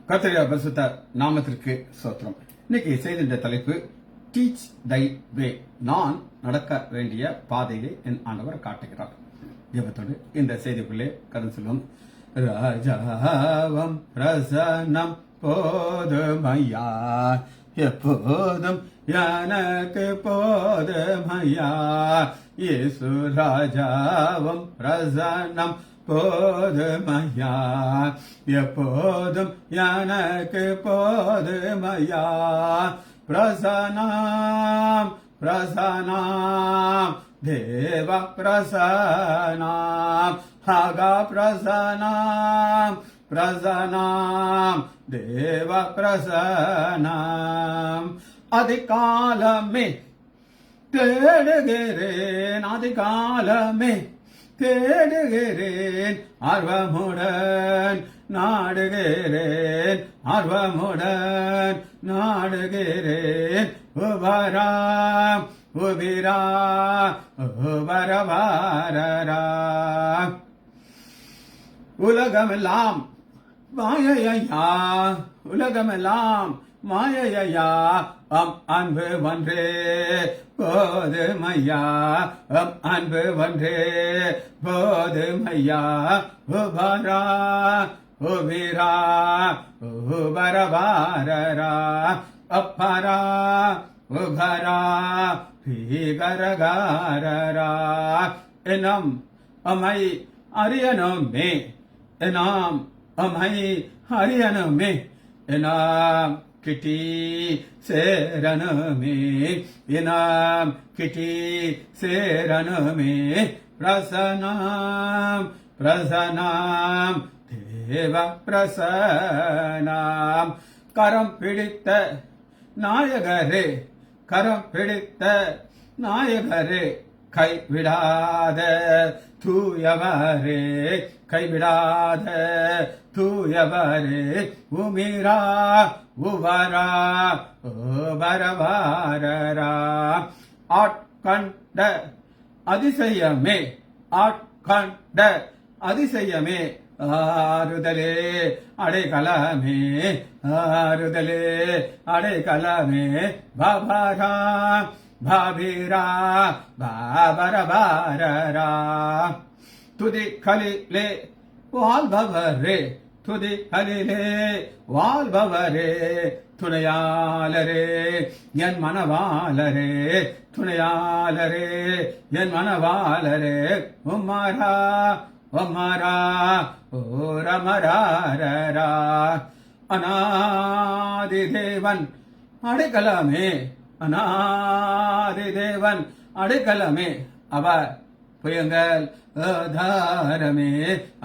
கர்த்தருடைய பரிசுத்த நாமத்திற்கு ஸ்தோத்திரம். இன்னைக்கு செய்தின்ற தலைப்பு டீச் தை வே. நான் நடக்க வேண்டிய பாதையை என் ஆண்டவர் காட்டுகிறார். ஜெபத்தோடு இந்த செய்திக்குள்ளே கடந்து செல்வோம். ராஜாவம் பிரசன்னம் போதுமையா, எப்போதும் எனக்கு போதுமையா. இயேசு ராஜாவம் பிரசன்னம் போதுமையா, எப்போதும் எனக்கு போதுமையா. பிரசனாம் பிரசனாம் தேவ பிரசனாம், ஹகா பிரசனாம் பிரசனாம் தேவ பிரசனாம். அதிகாலமே தேடுகிறேன், அதிகாலமே தேடுகிறேன், ஆர்வமுடன் நாடுகிறேன், ஆர்வமுடன் நாடுகிறேன். உபராம் உபிரா உபரவாரரா. உலகமெல்லாம் மாயையா, உலகமெல்லாம் மாயையா, அன்பு ஒன்றே போதுமையா, அன்பு ஒன்றே போதுமையா. உபரா உபிரா உபரவாரரா, அப்பரா உபரா பீகரகாரரா. எனம் அமை அறியணுமே, எனாம் அமை அறியணுமே, எனாம் கிட்டி சேரணுமே, எனாம் கிட்டி சேரணுமே. பிரசனாம் பிரசனாம் தேவ பிரசனாம். கரம் பிடித்த நாயகரே, கரம் பிடித்த நாயகரே, கைவிடாத தூயவரே, கைவிடாத தூயவரே. உமிரா உவரா உபரவாரரா. ஆட்கண்ட அதிசயமே, ஆட்கண்ட அதிசயமே, ஆறுதலே அடைக்கலமே, ஆறுதலே அடைக்கலமே. பாபரா பாபிரா பாபரபாரரா. துதிகளிலே வாழ்பவரே, துதிகளிலே வாழ்பவரே, துணையாளரே என் மனவாளரே, துணையாளரே என் மனவாளரே. உம்மரா உம்மரா ஓரமராரரா. அநாதி தேவன் அடைக்கலமே, அநாதி தேவன் அடைக்கலமே. அவர் புயங்கள் ஆதாரமே,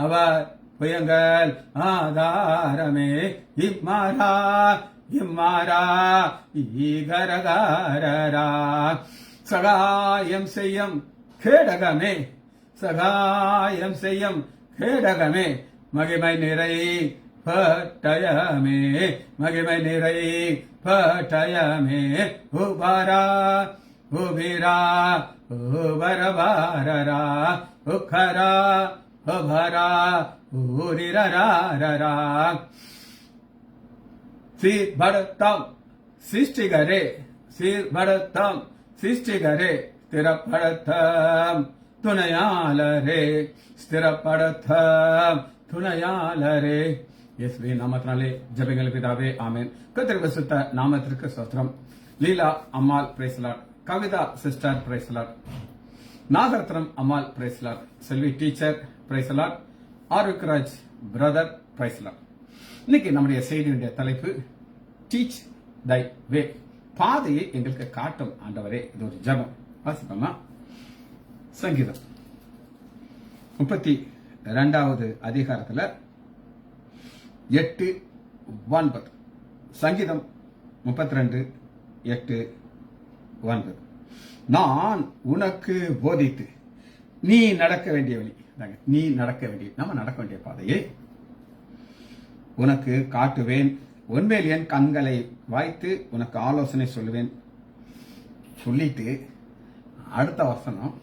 அவர் புயங்கள் ஆதாரமே. இம்மாரா இம்மாரா ஈகரகாரரா. சகாயம் செய்யும் கேடகமே, சகாயம் செய்யும் கேடகமே. மகிமை நிறை பட்டயமே, மகிமை நிறை பட்டயமே. உபரா உபிரா உபரவாரரா. உக்கரா உபரா ஊரிரராரரா. சீர்படுத்தம் சிருஷ்டிகரே, சீர்படுத்தம் சிருஷ்டிகரே. ஸ்திரப்படுத்தம் துணையாளரே, ஸ்திரப்படுத்தம் துணையாளரே. இயேசுவின் நாமத்தினாலே ஜெபங்கள் பிதாவே, ஆமென். கர்த்தருடைய பரிசுத்த நாமத்திற்கு ஸ்தோத்திரம். லீலா அம்மாள் praise Lord, Kavitha sister praise Lord, Nagarathnam அம்மாள் praise Lord, Selvi teacher praise Lord, Arokiyaraj brother praise Lord. இன்னைக்கு நம்முடைய செய்தியுடைய தலைப்பு டீச் தை வே. பாதையை எங்களுக்கு காட்டும் ஆண்டவரே. இது ஒரு ஜெபம். வாசிப்போமா? சங்கீதம் 32வது அதிகாரத்துல 8-9. சங்கீதம் 32:8-9. நான் உனக்கு போதித்து நீ நடக்க வேண்டிய வழி, நீ நடக்க வேண்டிய, நம்ம நடக்க வேண்டிய பாதையை உனக்கு காட்டுவேன். உன்மேல் என் கண்களை வாய்த்து உனக்கு ஆலோசனை சொல்லுவேன். சொல்லிட்டு அடுத்த வசனம்,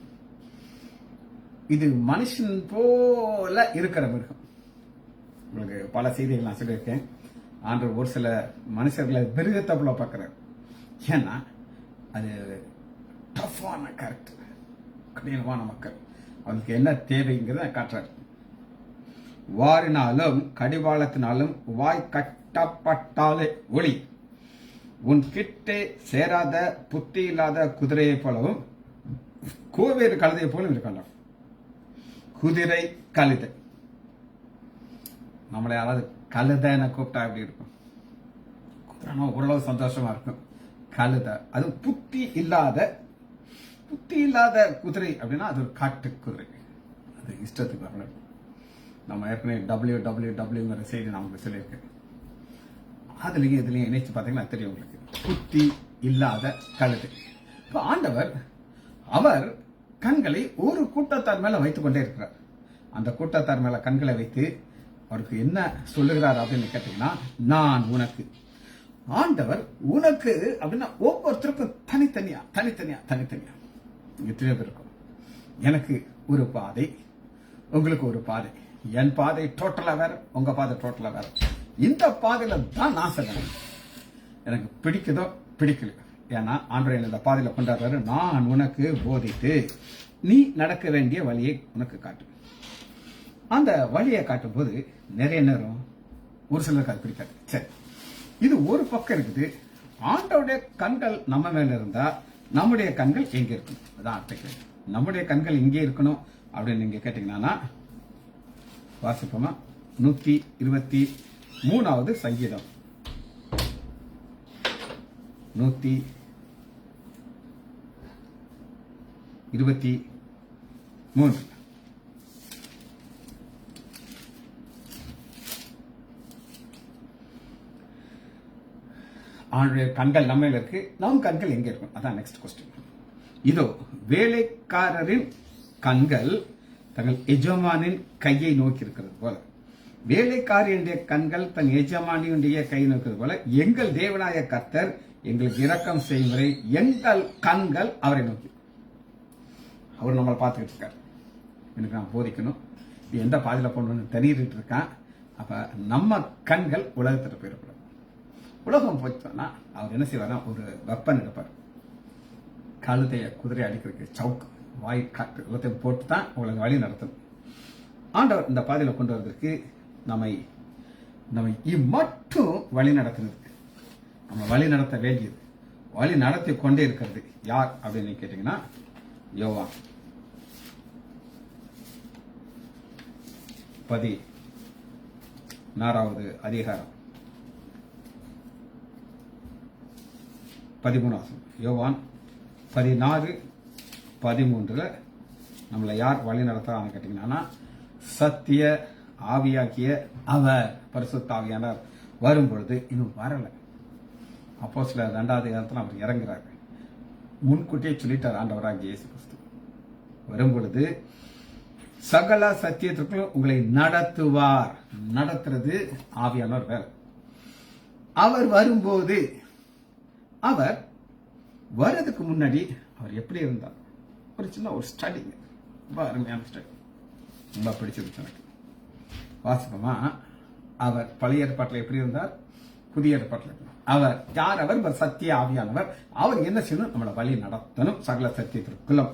இது மனுஷன் போல இருக்கிற மிருகம். உங்களுக்கு பல செய்திகள் நான் சொல்லியிருக்கேன். ஆண்டவர் ஒரு சில மனுஷர்களை மிருகத்தப்புல பார்க்கிறார். ஏன்னா அது டஃப்பான கேரக்டர், கடினமான மக்கள், அவனுக்கு என்ன தேவைங்கிறத காட்டுறாரு. வாரினாலும் கடிவாளத்தினாலும் வாய் கட்டப்பட்டாலே ஒளி, உன் கிட்டே சேராத புத்தி இல்லாத குதிரையை போலவும் கோவேறு கழுதையை போலும் இருக்கலாம். குதிரை கழுதை, நம்மளை யாராவது கழுதைன்னு கூப்பிட்டா எப்படி இருக்கும்? குதிரைனா ஓரளவு சந்தோஷமா இருக்கும். கழுதை அது புத்தி இல்லாத குதிரை அப்படின்னா அது ஒரு காட்டு குதிரை, அது இஷ்டத்துக்கு வரணும். நம்ம ஏற்கனவே WWWங்கிற செய்தி நமக்கு சொல்லியிருக்கு. அதுலயும் இதுலயும் இணைச்சு பார்த்தீங்கன்னா தெரியும் உங்களுக்கு, புத்தி இல்லாத கழுதை. இப்போ ஆண்டவர் அவர் கண்களை ஒரு கூட்டத்தார் மேல வைத்துக் கொண்டே இருக்கிறார். அந்த கூட்டத்தார் மேல கண்களை வைத்து அவருக்கு என்ன சொல்லுகிறார் அப்படின்னு கேட்டீங்கன்னா, நான் உனக்கு, ஆண்டவர் உனக்கு அப்படின்னா ஒவ்வொருத்தருக்கும் தனித்தனியா எத்தனையோ பேர் இருக்கும். எனக்கு ஒரு பாதை, உங்களுக்கு ஒரு பாதை, என் பாதை டோட்டலா வேற, உங்க பாதை டோட்டலா வேற. இந்த பாதையில தான் நான் செல்லணும். எனக்கு பிடிக்குதோ பிடிக்கல, ஏன்னா ஆண்டவர் இந்த பாதையில கொண்டாடுறாரு. நான் உனக்கு போதித்து நீ நடக்க வேண்டிய வழியை உனக்கு காட்டு. அந்த வழியை காட்டும் போது நிறைய நேரம் ஒரு சிலருக்கு அது பிடிக்காது. சரி, இது ஒரு பக்கம் இருக்குது. ஆண்டவருடைய கண்கள் நம்ம மேல இருந்தா நம்முடைய கண்கள் எங்க இருக்கணும்? அதான் அர்த்தம். நம்முடைய கண்கள் எங்கே இருக்கணும் அப்படின்னு நீங்க கேட்டீங்கன்னா, வாசிப்போமா? 123வது சங்கீதம் 123. ஆண்டுடைய கண்கள் நம்ம இருக்கு, நம் கண்கள் எங்க இருக்கும்? அதான் நெக்ஸ்ட் கொஸ்டின். இதோ வேலைக்காரரின் கண்கள் தங்கள் எஜமானின் கையை நோக்கி இருக்கிறது போல, வேலைக்காரியுடைய கண்கள் தன் எஜமானியுடைய கையை நோக்கிறது போல, எங்கள் தேவனாய கர்த்தர் எங்களுக்கு இரக்கம் செய்யும் வரை எங்கள் கண்கள் அவரை நோக்கி. அவர் நம்மளை பார்த்துக்கிட்டு இருக்காரு. எனக்கு நான் போதிக்கணும், எந்த பாதையில போகணும்னு தெரிஞ்சுட்டு இருக்கான். அப்ப நம்ம கண்கள் உலகத்திட்ட போயிடக்கூடாது. உலகம் போச்சோன்னா அவர் என்ன செய்வார்? ஒரு வெப்பன் எடுப்பார், கழுதைய குதிரை அடிக்கிறதுக்கு சவுக்கு, வாய் காட்டு எல்லாத்தையும் போட்டு தான் உங்களுக்கு வழி நடத்தணும். ஆண்டவர் இந்த பாதையில கொண்டு வரதுக்கு நம்மை மட்டும் வழி நடத்துனதுக்கு, நம்ம வழி நடத்த வேண்டியது, வழி நடத்தி கொண்டே இருக்கிறது யார் அப்படின்னு கேட்டீங்கன்னா, யோவான் 16வது அதிகாரம் 13. யோவான் 16:13 நம்மளை யார் வழி நடத்துறான்னு கேட்டீங்கன்னா, சத்திய ஆவியாக்கிய அவர் பரிசுத்த ஆவியானவர் வரும் பொழுது, இன்னும் வரல. அப்போஸ்தலர் 2வது அதிகாரத்தில் அவர் இறங்குறாரு. முன்கூட்டியே சொல்லிட்டார் ஆண்டவராகிய இயேசு கிறிஸ்து. வரும் பொழுது சகல சத்தியத்திற்குள் உங்களை நடத்துவார். நடத்துறது ஆவியானவர் வேலை. அவர் வரும்போது, அவர் வர்றதுக்கு முன்னாடி அவர் எப்படி இருந்தார்? ஒரு சின்ன ஒரு ஸ்டடி, ரொம்ப அருமையான ஸ்டடி, ரொம்ப பிடிச்சிருச்சு எனக்கு. வாசிப்போமா? அவர் பழைய ஏற்பாட்டில் எப்படி இருந்தார், புதிய ஏற்பாட்டில் அவர் யார்? அவர் சத்திய ஆவியானவர். அவர் என்ன செய்யணும்? நம்மளை வழி நடத்தணும் சகல சத்தியத்திற்குள்ளும்.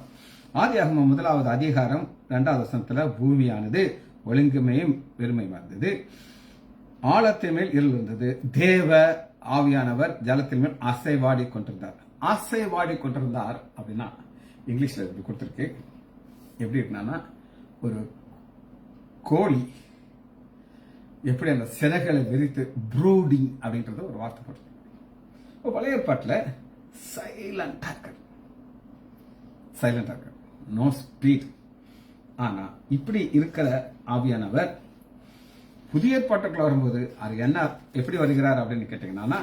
ஆதியாகமம் 1வது அதிகாரம் 2வது வசனத்துல, பூமியானது ஒழுங்குமையும் வெறுமையும் இருந்தது, ஆழத்தின் மேல் இருள் இருந்தது, தேவ ஆவியானவர் ஜலத்தின் மேல் அசைவாடி கொண்டிருந்தார். அசைவாடி கொண்டிருந்தார் அப்படின்னா இங்கிலீஷ்ல இப்படி கொடுத்திருக்கு. எப்படி இருக்குன்னா, ஒரு கோழி எப்படி அந்த சிறகுகளை விரித்து ப்ரூடிங் அப்படின்றது ஒரு வார்த்தை போட்டு, பழைய ஏற்பாட்டில் சைலண்டா இருக்க, நோ ஸ்பீட். ஆனா இப்படி இருக்கிற ஆவியானவர் புதிய ஏற்பாட்டுக்குள்ள வரும்போது அது என்ன, எப்படி வருகிறார் அப்படின்னு கேட்டீங்கன்னா,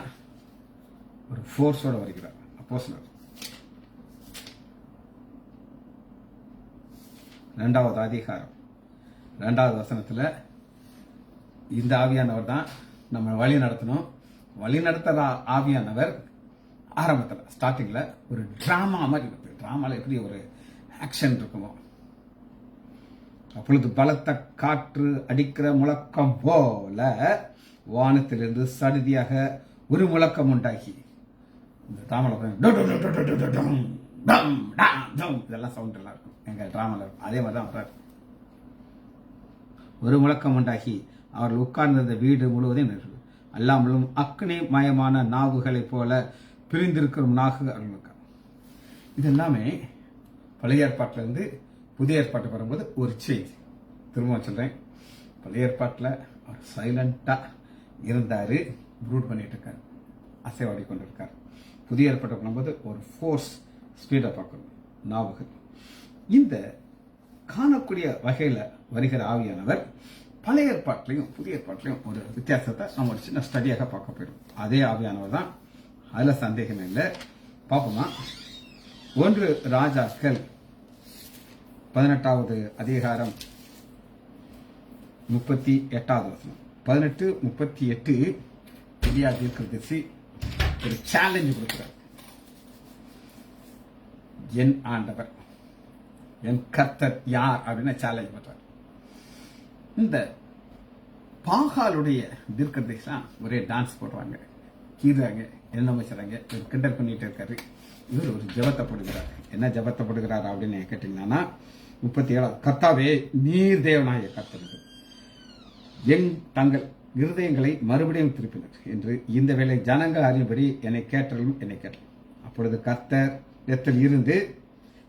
ஒரு ஃபோர்ஸோட வருகிறார். அப்போஸ்தலர் 2வது அதிகாரம் 2வது வசனத்துல, இந்த ஆவியானவர் தான் நம்ம வழி நடத்தணும். வழி நடத்துற ஆவியானவர் ஆரம்பத்தில் ஸ்டார்டிங்ல ஒரு டிராமா மாதிரி இருக்கு. டிராமால எப்படி ஒரு ஆக்ஷன் இருக்குமோ, அப்பொழுது பலத்த காற்று அடிக்கிற முழக்கம் போல வானத்திலிருந்து சடுதியாக ஒரு முழக்கம் உண்டாகி இந்த டிராமாவில் இதெல்லாம் சவுண்ட் எல்லாம் இருக்கும் எங்க டிராமாவில் இருக்கும். அதே மாதிரி தான் வர்றாரு. ஒரு முழக்கம் உண்டாகி அவர்கள் உட்கார்ந்திருந்த வீடு முழுவதும் அல்லாமலும் அக்னி மயமான நாவுகளைப் போல பிரிந்திருக்கிற நாகுகள். இதெல்லாமே பழைய ஏற்பாட்டிலிருந்து புதிய ஏற்பாட்டு வரும்போது ஒரு சேஞ்ச். திரும்ப சொல்றேன், பழைய ஏற்பாட்டில் அவர் சைலண்டா இருந்தாரு, ப்ரூட் பண்ணிட்டு இருக்காரு, அசைவாடி கொண்டு இருக்காரு. புதிய ஏற்பாட்டு வரும்போது ஒரு ஃபோர்ஸ் ஸ்பீடா பார்க்கணும் நாவுகள். இந்த காணக்கூடிய வகையில வருகிற ஆவியானவர் பழைய ஏற்பாட்டிலையும் புதிய ஏற்பாட்டிலையும் ஒரு வித்தியாசத்தை நம்ம ஒரு சின்ன ஸ்டடியாக பார்க்க போயிடும். அதே ஆவியானவர் தான், அதுல சந்தேகமே இல்லை. பார்ப்போமா? 1 ராஜாக்கள் 18வது அதிகாரம் 38வது வசனம். 18:38 எலியா தீர்க்கதரிசி ஒரு சேலஞ்சு கொடுக்கிறார். என் ஆண்டவர், என் கர்த்தர் யார் அப்படின்னு சேலஞ்ச் பண்றார். இந்த பாகாலுடைய தீர்க்கதரிசிலாம் ஒரே டான்ஸ் போடுறாங்க, கீறாங்க, என்ன வச்சுறாங்க, கிண்டல் பண்ணிட்டு இருக்காரு. இவர் ஒரு ஜெபத்தை போடுகிறார். என்ன ஜெபத்தை போடுகிறார் அப்படின்னு கேட்டீங்கன்னா 37 கர்த்தாவே நீர் தேவனாய கர்த்தர் தங்கள் இருதயங்களை மறுபடியும் திருப்பினர் என்று இந்த வேளை ஜனங்கள் அறியும்படி என்னை கேட்டாலும் என்னை கேட்டாலும். அப்பொழுது கர்த்தர் இடத்தில் இருந்து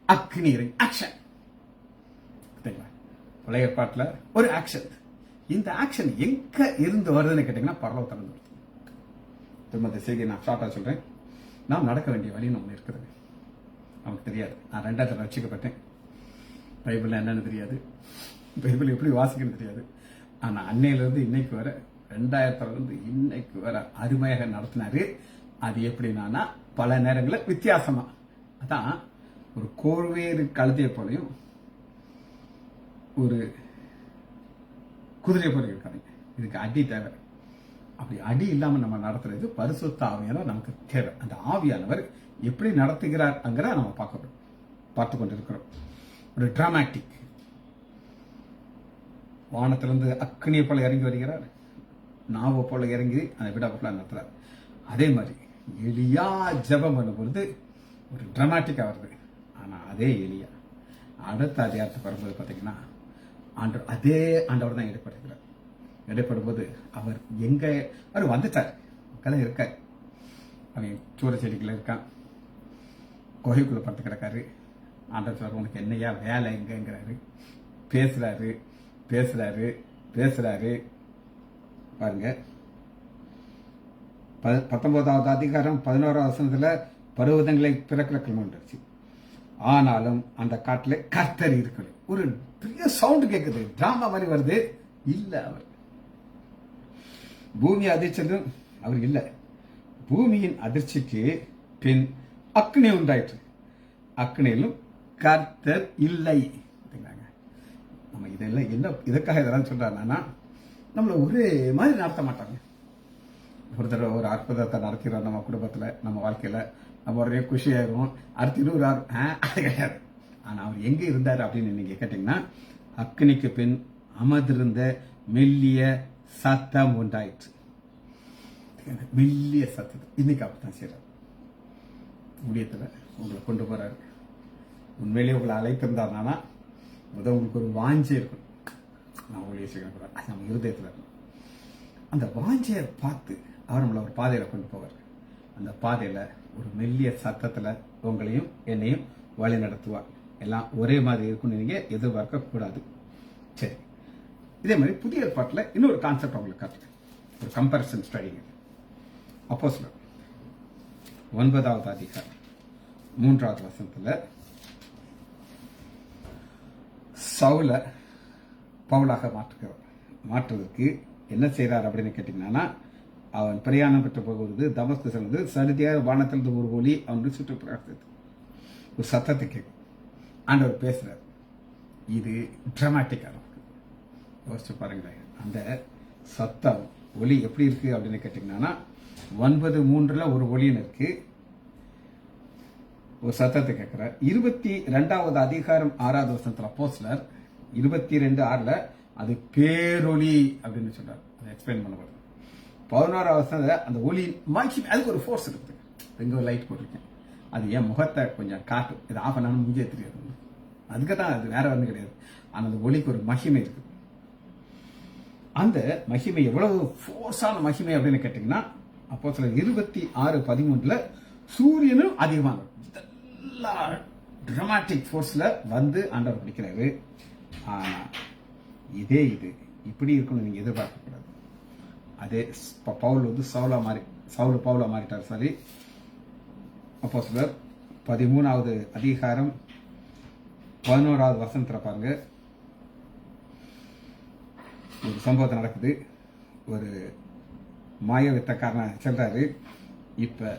அக்னி ஆக்ஷன். பழைய பாட்டுல ஒரு ஆக்ஷன். இந்த ஆக்ஷன் எங்க இருந்து வருதுன்னு கேட்டீங்கன்னா பரலோகத்திலிருந்து வருது. திரும்ப செய்தி நான் ஷார்ட்டா சொல்றேன். நாம் நடக்க வேண்டிய வழி நம்ம இருக்குது. நமக்கு தெரியாது. நான் 2வது ரட்சிக்கப்பட்டேன். பைபிள் என்னன்னு தெரியாது, பைபிள் எப்படி வாசிக்கணும் தெரியாது. ஆனா அன்னையிலிருந்து இன்னைக்கு வர 2000 இன்னைக்கு வர அருமையாக நடத்தினாரு. அது எப்படின்னா பல நேரங்களில் வித்தியாசமா, அதான் ஒரு கோர்வேறு கழுதையை போலையும் ஒரு குதிரை போல இருக்காங்க. இதுக்கு அடி தேவை. அப்படி அடி இல்லாம நம்ம நடத்துறது பரிசுத்த ஆவியானவர் நமக்கு தேவை. அந்த ஆவியானவர் எப்படி நடத்துகிறார் அங்கிறத நம்ம பார்த்து கொண்டிருக்கிறோம். ஒரு டிராமாட்டிக், வானத்திலிருந்து அக்னியை போல இறங்கி வருகிறார், நாவை போல இறங்கி அந்த விடா போல நடத்துறார். அதே மாதிரி எலியா ஜெபம் பண்ணும் பொழுது ஒரு டிராமாட்டிக்கா வருது. ஆனா அதே எலியா அடுத்த அதிகாரத்துக்கு வரும்போது பாத்தீங்கன்னா அதே ஆண்டவர் தான் இடைப்படுகிறார். இடைப்படும் போது அவர் எங்க அவர் வந்துட்டார், மக்களும் இருக்கார். அவன் சூற செடிக்குள்ள இருக்கான், குகைக்குள்ள படுத்து கிடக்காரு. ஆண்டவர் சொல்ற உனக்கு என்னையா வேலை எங்கிறாரு. பேசுறாரு பேசுறாரு பேசுறாரு. பாருங்க 19வது அதிகாரம் 11வது வசனத்துல பருவதங்களை பிறக்கிழக்கிழமை வந்துருச்சு. ஆனாலும் அந்த காட்டுல கர்த்தர் இருக்கிறது. ஒரு பெரிய சவுண்ட் கேட்குது, டிராமா மாதிரி வருது. இல்ல, அவர் பூமி அதிர்ச்சியும் அவர் இல்ல. பூமியின் அதிர்ச்சிக்கு பின் அக்னி உண்டாயிற்று, அக்னியிலும் கர்த்தர் இல்லை. நம்ம இதெல்லாம் என்ன இதற்காக இதெல்லாம் சொல்றாருன்னா நம்மள ஒரே மாதிரி நடத்த மாட்டாங்க. ஒரு தடவை ஒரு அற்புதத்தை நடத்திடுறோம் நம்ம குடும்பத்துல, நம்ம வாழ்க்கையில நம்ம ஒரே குஷியாயிருவோம். அடுத்து 100 அது கிடையாது. ஆனா அவர் எங்க இருந்தாரு அப்படின்னு நீங்க கேட்டீங்கன்னா அக்னிக்கு பின் அமர்ந்திருந்த மெல்லிய சத்தம் உண்டாயிற்று. மெல்லிய சத்தம் இன்னைக்கு அப்படித்தான் செய்யறாரு. ஊழியத்துல உங்களை கொண்டு போறாரு. உண்மையிலேயே உங்களை அழைத்திருந்தாருனா முதல் உங்களுக்கு ஒரு வாஞ்சை இருக்கும், நான் ஊழிய செய்யக்கூடாது, அது நம்ம இருதயத்துல இருக்கும். அந்த வாஞ்சையை பார்த்து அவர் நம்மளை ஒரு பாதையில கொண்டு போவார். அந்த பாதையில ஒரு மெல்லிய சத்தத்துல உங்களையும் என்னையும் வழி நடத்துவார். எல்லாம் ஒரே மாதிரி இருக்கும்னு நீங்க எதிர்பார்க்க கூடாது. சரி, இதே மாதிரி புதிய ஏற்பாட்டில் இன்னொரு கான்செப்ட் உங்களுக்கு காட்டுறேன். ஒரு கம்பேரிசன் ஸ்டடிங்க. அப்போஸ்தலர் 9வது அதிகாரம் 3வது வசனத்துல சவுல பவுலாக மாற்றுவதற்கு என்ன செய்யறார் அப்படின்னு கேட்டீங்கன்னா, அவன் பிரயாணம் பெற்று போகுவது தமஸ்கு செல்வது சடுதியாக வானத்திலிருந்து ஒரு ஒளி அவனுக்கு சுற்று பிரார்த்தது. ஒரு சத்தத்தை கேட்கும், ஆண்டவர் பேசுறார். இது டிராமாட்டிக்கா இருக்கு. யோசிச்சு பாருங்களேன், அந்த சத்தம் ஒளி எப்படி இருக்கு அப்படின்னு கேட்டீங்கன்னா 9:3 ஒரு ஒளின்னு இருக்கு. ஒரு சத்தத்தை கேட்கிறார். 22வது அதிகாரம் 6வது வசனத்துல அப்போஸ்தலர் 22:6 அது பேரொளி அப்படின்னு சொல்றாரு. அதை எக்ஸ்பிளைன் பண்ண 11ஆவது வசனத்துல அந்த ஒளியின் மகிமை, அதுக்கு ஒரு ஃபோர்ஸ் இருக்குது. எங்க ஒரு லைட் போட்டிருக்கேன், அது என் முகத்தை கொஞ்சம் காட்டும். இது ஆஃப் பண்ணாலும் முடிஞ்சே தெரியாது. அதுக்கு தான், அது வேற ஒன்றும் கிடையாது. ஆனால் அந்த ஒளிக்கு ஒரு மகிமை இருக்குது. அந்த மகிமை எவ்வளவு ஃபோர்ஸான மகிமை அப்படின்னு கேட்டீங்கன்னா, அப்போ சில 26:13 சூரியனும் அதிகமாக இதெல்லாம் டிராமாட்டிக் ஃபோர்ஸ்ல வந்து ஆண்டவர் பிடிக்கிறாரு. இது இப்படி இருக்கணும் நீங்க எதிர்பார்க்க கூடாது. அதே பவுல் வந்து சவுல் பவுலா மாறிட்டார். சரி, அப்போஸ்தலர் 13வது அதிகாரம் 11வது வசனத்துல பாருங்க, ஒரு சம்பவத்தை நடக்குது. ஒரு மாய வித்தக்காரன் சொல்றாரு, இப்ப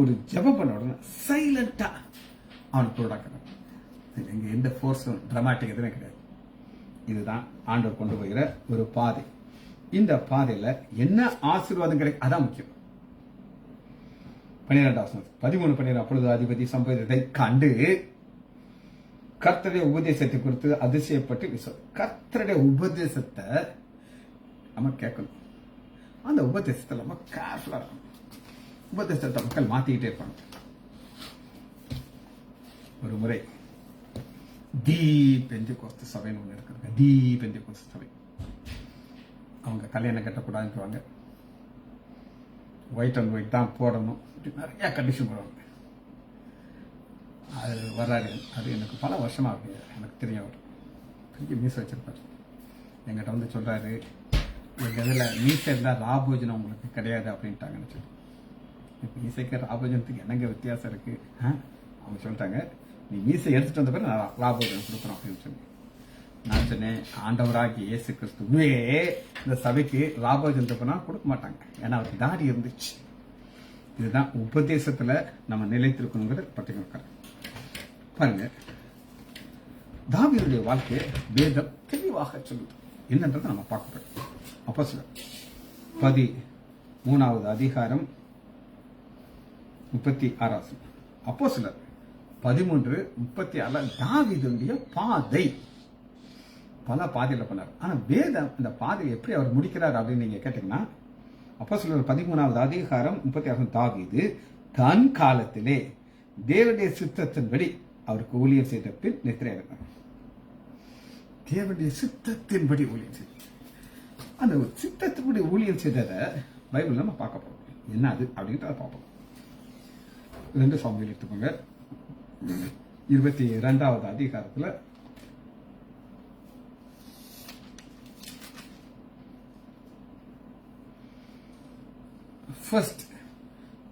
ஒரு ஜெபம் பண்ண உடனே சைலண்டா அவனுக்கு உண்டாக்குறான். இங்க எந்த ஃபோர்ஸும் டிராமாட்டிக் எதுவுமே கிடையாது. இதுதான் ஆண்டவர் கொண்டு போகிற ஒரு பாதை. இந்த பாதையில என்ன ஆசீர்வாதம் கிடைக்கும், அதான் முக்கியம். 12வது 13 அப்பொழுது அதிபதி சம்பவத்தை கண்டு கர்த்தருடைய உபதேசத்தை குறித்து அதிசயப்பட்டு கர்த்தருடைய உபதேசத்தை நம்ம கேட்கணும். அந்த உபதேசத்தை நம்ம கேர்ஃபுல்லா இருக்கணும். உபதேசத்தை மக்கள் மாத்திக்கிட்டே இருப்பாங்க. ஒரு முறை தி பெந்தெகோஸ்து சபைன்னு ஒன்று இருக்குங்க. தி பெந்தெகோஸ்து சபை, அவங்க கல்யாணம் கட்டக்கூடாதுன்னு ஒயிட் அண்ட் ஒயிட் தான் போடணும், நிறைய கண்டிஷன் போடுவாங்க. அது வர்றாரு, அது எனக்கு பல வருஷமா எனக்கு தெரியும். அவர் பெரிய மீசை வச்சிருப்பார். எங்கிட்ட வந்து சொல்றாரு, எங்க இதில் மீசை இருந்தால் ராபோஜனம் உங்களுக்கு கிடையாது அப்படின்ட்டாங்கன்னு சொல்லி. இப்போ மீசைக்கு ராபோஜனத்துக்கு என்னங்க வித்தியாசம் இருக்கு? அவங்க சொல்லிட்டாங்க, நீ மீசை எடுத்துட்டு வந்த பிறகு நான் ராபோஜனம் கொடுக்குறோம் அப்படின்னு சொல்லி. நான் சொன்னேன், ஆண்டவராகி இயேசு கிறிஸ்துவே இந்த சபைக்கு ராபோஜனத்தை போனால் கொடுக்க மாட்டாங்க, ஏன்னா அவருக்கு தாடி இருந்துச்சு. இதுதான் உபதேசத்துல நம்ம நிலைத்திருக்கணுங்கிற பட்டியல். பாருங்க, தாவீதுடைய வாழ்க்கையை வேதம் தெளிவாக சொல்லுது. என்னன்றதை நம்ம பார்க்க போறோம். அப்போஸ்தலர் 13வது அதிகாரம் 36. அப்போஸ்தலர் 13:36 தாவீதுடைய பாதை. பல பாதையில பண்ணார். ஆனா வேதம் இந்த பாதையை எப்படி அவர் முடிக்கிறார் அப்படின்னு நீங்க கேட்டீங்கன்னா, அப்போஸ்தலர் 13வது அதிகாரம் 36 தாவீது தன் காலத்திலே தேவனுடைய சித்தத்தின்படி அவருக்கு ஊழியம் செய்த பின் நித்திரையாகிறார். தேவனுடைய சித்தத்தின்படி ஊழியம் செய்தார். அந்த சித்தத்தின்படி ஊழியம் செய்ததை பைபிள் நம்ம பார்க்க போறோம். என்ன அது அப்படின்றத பார்ப்போம். 2 சாமுவேல் எடுத்துக்கோங்க. 22வது அதிகாரத்துல ஃபர்ஸ்ட்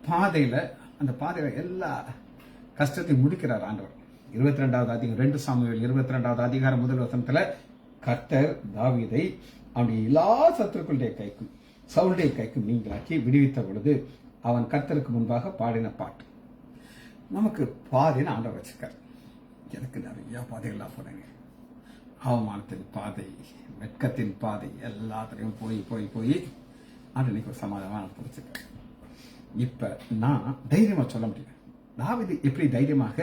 பாதையில, அந்த பாதையில எல்லா கஷ்டத்தையும் முடிக்கிறார் ஆண்டவர். 22வது அதிகாரம் 2 சாமுவேல் 22வது அதிகாரம் முதல் வசனத்துல கர்த்தர் தாவீதை அவனுடைய எல்லா சத்துருக்களுடைய கைக்கும் சவுளுடைய கைக்கும் நீங்களாக்கி விடுவித்த பொழுது அவன் கர்த்தருக்கு முன்பாக பாடின பாட்டு. நமக்கு பாதைன்னு ஆண்டவர் வச்சிருக்கார். எனக்கு நிறைய பாதைகள்லாம் போனேங்க. அவமானத்தின் பாதை, வெட்கத்தின் பாதை, எல்லாத்திலையும் போய் போய் போய் அன்னைக்கு ஒரு சமாதானம் பிடிச்சிருக்கேன். இப்ப நான் தைரியமா சொல்ல முடியும், தாவீது எப்படி தைரியமாக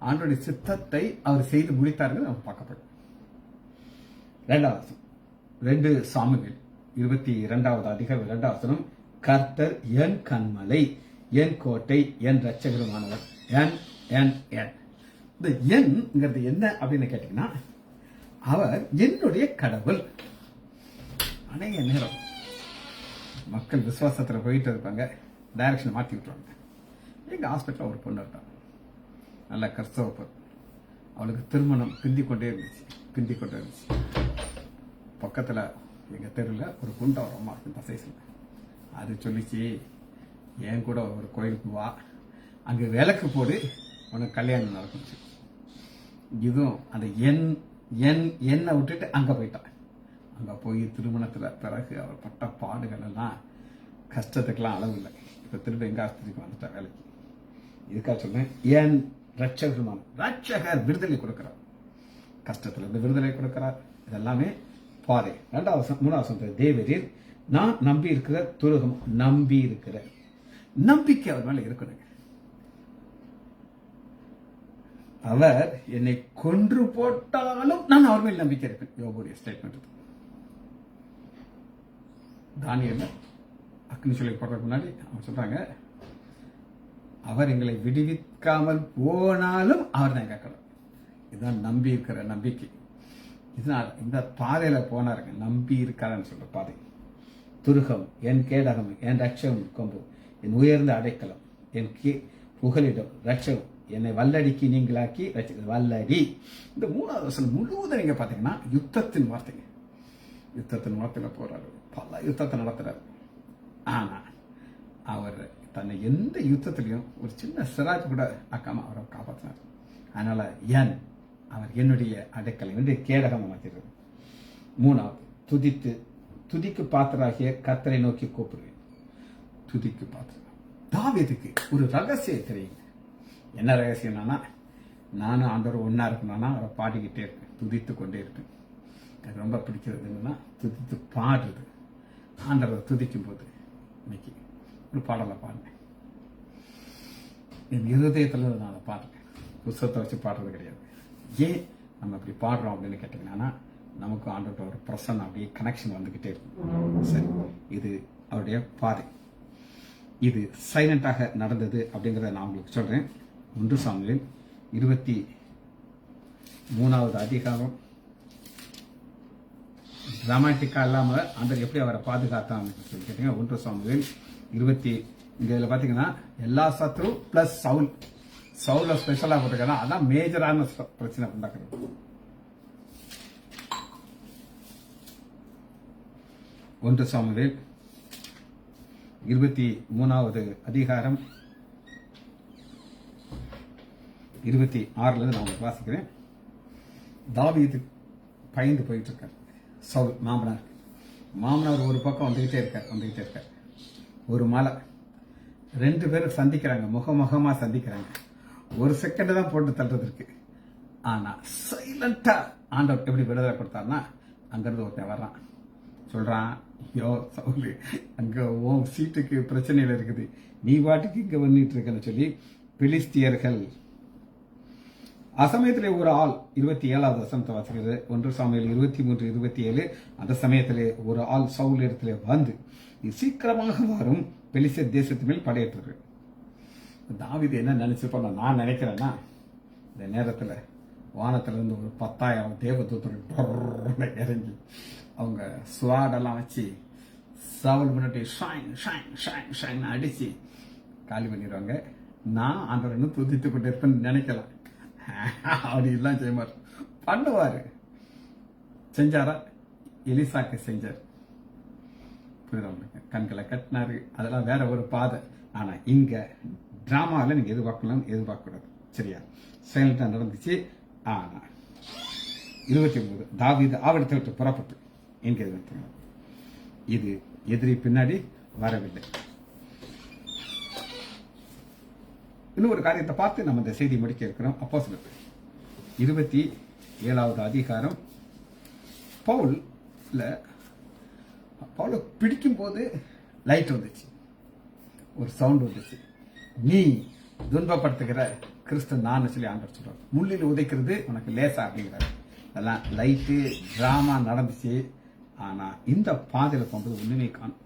ஆண்டவருடைய சித்தத்தை அவர் செய்து முடித்தார்கள் நம்ம பார்க்கப்படும். 2 சாமுவேல் 22வது அதிகாரம் 2வது வசனம், கர்த்தர் என் கண்மலை, என் கோட்டை, என் ரட்சகருமானவர். இந்த என்ங்கிறது என்ன அப்படின்னு கேட்டீங்கன்னா, அவர் என்னுடைய கடவுள். அநேக நேரம் மக்கள் விசுவாசத்துல போயிட்டு இருப்பாங்க, டைரக்ஷன் மாற்றி விட்டுருவாங்க. எங்க ஹாஸ்பிட்டலில் ஒரு பொண்ணு இருக்காங்க, நல்ல கர்த்தவ பொண்ணு. அவளுக்கு திருமணம் பிந்திக் கொண்டே இருந்துச்சு. பக்கத்தில் எங்கள் தெருவில் ஒரு குண்டா ஒரு அம்மா இருக்கும், தசைசில். அது சொல்லிச்சு, என் கூட ஒரு கோயிலுக்கு வா, அங்கே விளக்கு போடு, உனக்கு கல்யாணம் நடக்குச்சு. இதுவும் அந்த எண்ணை விட்டுட்டு அங்கே போயிட்டான். அங்கே போய் திருமணத்தில் பிறகு அவர் பட்ட பாடுகள் எல்லாம், கஷ்டத்துக்கெல்லாம் அளவு இல்லை. இப்போ திரும்ப எங்கள் ஆஸ்பத்திரிக்கு வந்துட்டா வேலைக்கு. இதுக்காக சொல்றேன், என் ரட்சகருமான ரட்சகர் விடுதலை கொடுக்கிறார், கஷ்டத்துல இருந்து விடுதலை கொடுக்கிறார். இதெல்லாமே பாதை. 3வது தேவரீர் நான் நம்பி இருக்கிற துருகம், நம்பி இருக்கிற நம்பிக்கை அவர் மேல இருக்கணுங்க. அவர் என்னை கொன்று போட்டாலும் நான் அவர் மேல் நம்பிக்கை இருப்பேன். யோபுடைய ஸ்டேட்மெண்ட். தானியேல் அக்னி சொல்லி போடுறதுக்கு முன்னாடி அவங்க சொல்றாங்க, அவர் எங்களை விடுவிக்காமல் போனாலும் அவர் தான் கேட்கணும். இதுதான் நம்பி இருக்கிற நம்பிக்கை. இதனால் இந்த பாதையில போனாருங்க, நம்பி இருக்காருன்னு சொல்ற பாதை. துருகம் என் கேடகம், என் ரட்சகம் கொம்பு, என் உயர்ந்த அடைக்கலம், என் புகலிடம், ரட்சகம், என்னை வல்லடிக்கு நீங்களாக்கி வல்லடி. இந்த 3வது வசனம் முழுவதும் நீங்க பாத்தீங்கன்னா யுத்தத்தின் வார்த்தைங்க. யுத்தத்தின் வார்த்தையில போறாரு, பல யுத்தத்தை நடத்துறாரு. ஆனா அவர் தன்னை எந்த யுத்தத்திலையும் ஒரு சின்ன சிராஜ் கூட ஆக்காம அவரை காப்பாற்றினார். அதனால அவர் என்னுடைய அடைக்கலம், என்னுடைய கேடகம் மாத்திடுறது. 3வது துதிக்கு பாத்திராகிய கர்த்தரை நோக்கி கூப்பிடுவேன். துதிக்கு பாத்திரம். தாவீதுக்கு ஒரு ரகசியம் தெரியுங்க. என்ன ரகசியம்னா, நானும் ஆண்டவர் ஒன்னா இருக்கணும்னா அவரை பாடிக்கிட்டே இருப்பேன், துதித்து கொண்டே இருப்பேன். எனக்கு ரொம்ப பிடிக்கிறது என்னன்னா துதித்து பாடுறது. ஆண்டவரை துதிக்கும் போது இன்னைக்கு ஒரு பாடலை பாடினேன். என் இருதயத்தில் நான் அதை பாடுறேன், புத்தகத்தை வச்சு பாடுறது கிடையாது. ஏன் நம்ம இப்படி பாடுறோம் அப்படின்னு கேட்டீங்கன்னா, நமக்கு ஆண்டோட ஒரு பிரசன்னம் அப்படியே கனெக்ஷன் வந்துகிட்டே இருக்கும். சரி, இது அவருடைய பாதை. இது சைலண்டாக நடந்தது அப்படிங்கிறத நான் உங்களுக்கு சொல்றேன். 1 சாமுவேல் 23வது அதிகாரம். டிராமாட்டிக்கா இல்லாம ஆண்டவர் எப்படி அவரை பாதுகாத்தான்னு சொல்லி கேட்டீங்க. 1 சாமுவேல் 20 இதுல பாத்தீங்கன்னா எல்லா சத்ரு பிளஸ் சவுல ஸ்பெஷலா போட்டுருக்கா, அதான் மேஜரான பிரச்சனை உண்டாக்குறது. 1 சாமுவேல் 23வது அதிகாரம் 26 நான் உங்களுக்கு வாசிக்கிறேன். தாவீது பயந்து போயிட்டு இருக்காரு. சவுல் மாமனார் ஒரு பக்கம் வந்துகிட்டே இருக்கார். ஒரு மலை, 2 பேரும் சந்திக்கிறாங்க, முகமுகமா சந்திக்கிறாங்க. 1 செகண்ட் தான் போட்டு தள்ளுறதுக்கு. ஆனா சைலண்டா ஆண்டவர் எப்படி விடுதலை கொடுத்தாருன்னா, அங்கிருந்து ஒருத்தன் வர்றான், சொல்றான், ஐயோ சவுலு, அங்க உன் சீட்டுக்கு பிரச்சனையில இருக்குது, நீ பாட்டுக்கு இங்க வந்துட்டு இருக்கன்னு சொல்லி பெலிஸ்தியர்கள். அசமயத்திலே ஒரு ஆள் 27வது வசனத்தை வாசிக்கிறது. 1 சாமுவேல் 23:27. அந்த சமயத்திலே ஒரு ஆள் சவுல் இடத்திலே வந்து, சீக்கிரமாக வரும், பெலிஸ்தியர் தேசத்து மேல் படையெடுத்து. தாவீது என்ன நினைச்சுப்பா நான் நினைக்கிறேன்னா, இந்த நேரத்துல வானத்துல இருந்து ஒரு 10,000 தேவதூதர்கள் இறங்கி அவங்க சுவாடெல்லாம் வச்சு சவுல் முன்னாடி ஷைன் ஷைன் ஷைன் ஷைன் அடிச்சு காலி பண்ணிடுவாங்க. நான் ஆண்டவரை துதித்து கொண்டு இருப்பேன்னு நினைக்கலாம். அப்படி எல்லாம் செய்வார், பண்ணுவாரு. செஞ்சாரா? எலிசாக்கு செஞ்சார். கண்களை கட்டினாரு. அதெல்லாம் வேற ஒரு பாதை. ஆனா இங்க டிராமாவில் நீங்க எதிர்பார்க்க கூடாது. சரியா? சைலண்டா நடந்துச்சு. ஆனா 29 தாவீது ஆவணத்தை விட்டு புறப்பட்டு எங்க இது எதிரி பின்னாடி வரவில்லை. இன்னும் ஒரு காரியத்தை பார்த்து நம்ம இந்த செய்தி முடிக்க இருக்கிறோம். அப்போஸ்தலர் 27வது அதிகாரம். பவுல பிடிக்கும் போது லைட் வந்துச்சு, ஒரு சவுண்ட் வந்துச்சு, நீ துன்பப்படுத்துகிற கிறிஸ்து நான் சொல்லி ஆண்டவர் சொல்றாரு. முள்ளில் உதைக்கிறது உனக்கு லேசா அப்படிங்கிறாரு. அதெல்லாம் லைட்டு டிராமா நடந்துச்சு. ஆனா இந்த பாதையில போகும்போது ஒண்ணுமே காணும்.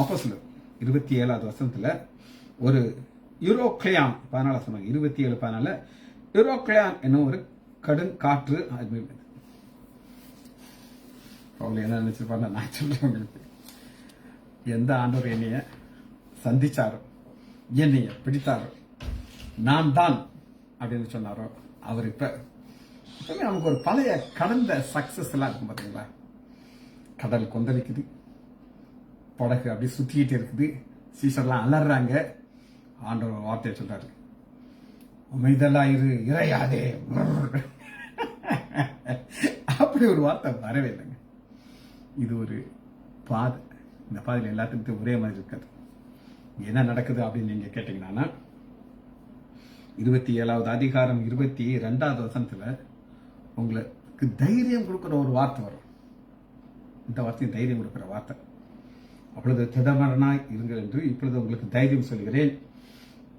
அப்போஸ்தலர் 27வது வசனத்துல ஒரு யூரோக்ளியான் 14 சொன்னாங்க. 27:14 யூரோக்ளியான் என்னும் ஒரு கடும் காற்று பவுல் என்ன நினைச்சிருப்பாரு, நான் சொல்றேன் உங்களுக்கு. எந்த ஆண்டவர் என்னைய சந்திச்சாரோ, என்னைய பிடித்தாரோ, நான் தான் அப்படின்னு சொன்னாரோ, அவர் இப்ப நமக்கு ஒரு பழைய கடந்த சக்சஸ் எல்லாம் இருக்கும் பாத்தீங்களா. கடல் கொந்தளிக்குது, படகு அப்படி சுத்திக்கிட்டு இருக்குது, சீசர்லாம் அலறாங்க. ஆண்டவர் வார்த்தையை சொல்றாரு, அமைதலாயிரு, இறையாதே. அப்படி ஒரு வார்த்தை வரவே இல்லைங்க. இது ஒரு பாதை. இந்த பாதையில் எல்லாத்துக்கும் ஒரே மாதிரி இருக்காது. என்ன நடக்குது அப்படின்னு நீங்க கேட்டீங்கன்னா, 27வது அதிகாரம் 22வது வசனத்துல உங்களுக்கு தைரியம் கொடுக்கிற ஒரு வார்த்தை வரும். இந்த வார்த்தையும் தைரியம் கொடுக்கிற வார்த்தை. அப்பொழுது திடமரனாய் இருங்கள் என்று இப்பொழுது உங்களுக்கு தைரியம் சொல்கிறேன்.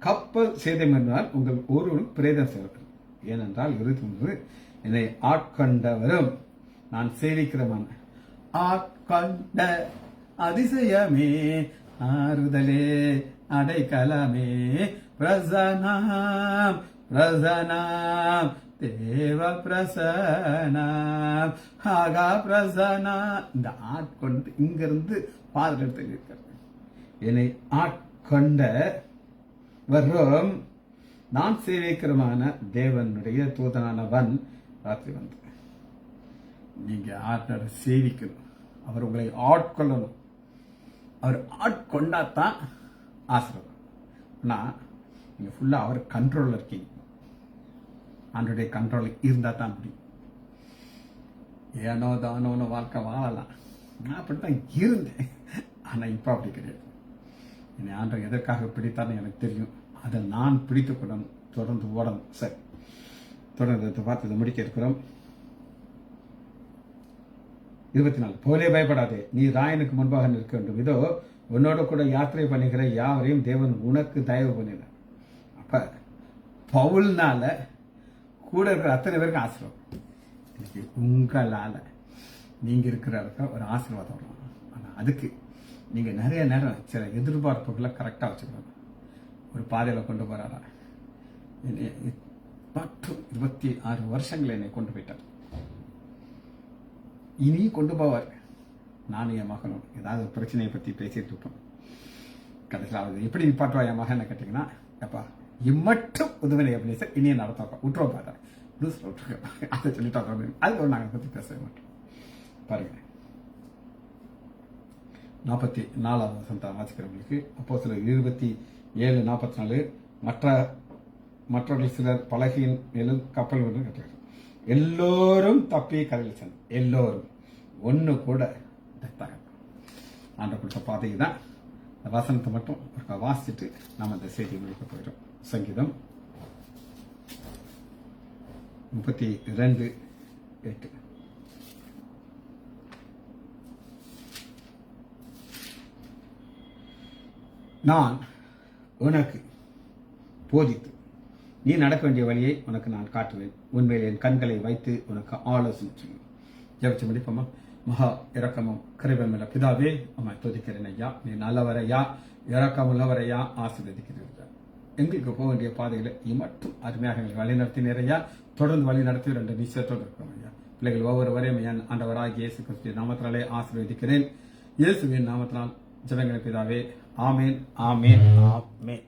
கப்பல் சேதம் என்றால் உங்கள் ஒருவரும் பிரேதம் செய்வது. ஏனென்றால் 23 என்னை ஆட்கொண்டவரும் நான் சேவிக்கிறவன் ஆட்கொண்ட அதிசயமே ஆறுதலே அடைக்கலமே பிரசனாம் பிரசனாம் தேவ பிரசனாம் ஆகா பிரசனா. இந்த ஆட்கொண்டு இங்கிருந்து பாதல் எடுத்து இருக்கிறது. என்னை ஆட்கொண்ட வரும் நான் சேவிக்கிறமான தேவனுடைய தூதனானவன் ராத்திரி வந்து நீங்க ஆட்டரை சேவிக்கணும். அவர் உங்களை ஆட்கொள்ளணும். அவர் ஆட்கொண்டாதான் ஆசீர்வாதம். ஆனால் நீங்க ஃபுல்லா அவர் கண்ட்ரோல்ல இருக்கீங்க. ஆண்டோடைய கண்ட்ரோல் இருந்தா தான் முடியும். ஏனோ தானோன்னு வாழ்க்கை வாழலாம். நான் அப்படித்தான் இருந்தேன். ஆனா இப்ப அப்படி கிடையாது. என்னை ஆண்டவர் எதற்காக பிடித்தான்னு எனக்கு தெரியும். அதை நான் பிடித்துக்கூட தொடர்ந்து ஓடணும். சரி, தொடர்ந்து பார்த்து முடிக்க இருக்கிறோம். 24 போலே பயப்படாதே, நீ ராயனுக்கு முன்பாக நிற்க வேண்டும். இதோ உன்னோட கூட யாத்திரை பண்ணுகிற யாவரையும் தேவன் உனக்கு தயவு பண்ணினார். அப்ப பவுல்னால கூட இருக்கிற அத்தனை பேருக்கு ஆசீர்வாதம். இன்னைக்கு உங்களால நீங்க இருக்கிற ஒரு ஆசீர்வாதம் வரும். ஆனா அதுக்கு நீங்க நிறைய நேரம் சில எதிர்பார்ப்புகளை கரெக்டா வச்சுக்கணும். ஒரு பாதையில கொண்டு போறாரா, 26 வருஷங்களை என்னை கொண்டு போயிட்டார். இனி கொண்டு போவார். நானும் என் மகனும் ஏதாவது ஒரு பிரச்சனையை பத்தி பேசிட்டு இருப்போம். கடைசியில் எப்படி நிப்பாட்டுவா என் மகன் கேட்டீங்கன்னா, எப்பா இம்மட்டும் உதவினை எப்படி சார் இனியே நடத்தப்பா விட்டுருவோம் பார்த்தா லூஸ் விட்டுருக்கேன் அதை சொல்லிட்டு அதுக்கு நாங்கள் பத்தி பேச மாட்டோம். பாருங்க 44வது வசனத்தை வாசிக்கிறவங்களுக்கு அப்போஸ்தலர் 27:44 மற்றவர்கள் சிலர் பலகையின் மேலும் கப்பல் வந்து கட்டுறாங்க. எல்லோரும் தப்பி கரையில் சென்று எல்லோரும் ஒண்ணு கூட ஆண்ட கொடுத்த பாதை தான். இந்த வசனத்தை மட்டும் வாசிச்சுட்டு நம்ம இந்த செய்தி முடிக்க போயிடும். சங்கீதம் 32:8 நான் உனக்கு போதித்து நீ நடக்க வேண்டிய வழியை உனக்கு நான் காட்டுவேன். உண்மையில் என் கண்களை வைத்து உனக்கு ஆலோசனை செய்யும். ஜெபிச்சு முடிப்போமா? மகா இரக்கமும் கிருபையுமுள்ள பிதாவே, உம்மை துதிக்கிறேன் ஐயா. நீ நல்லவரையா, இரக்கமுள்ளவரையா, ஆசீர்வதிக்கிறீர்கள். எங்களுக்கு போக வேண்டிய பாதையில மட்டும் அருமையாக எங்களை வழி நடத்தினரையா, தொடர்ந்து வழி நடத்தி 2 நிச்சயத்தோடு இருக்கிறோம் ஐயா. பிள்ளைகள் ஒவ்வொருவரையும் என் ஆண்டவராகிய இயேசு கிறிஸ்துவின் நாமத்தினாலே ஆசீர்வதிக்கிறேன். இயேசுவின் நாமத்தினால் ஜெபங்களை பிதாவே. ஆமேன், ஆமேன், ஆமேன்.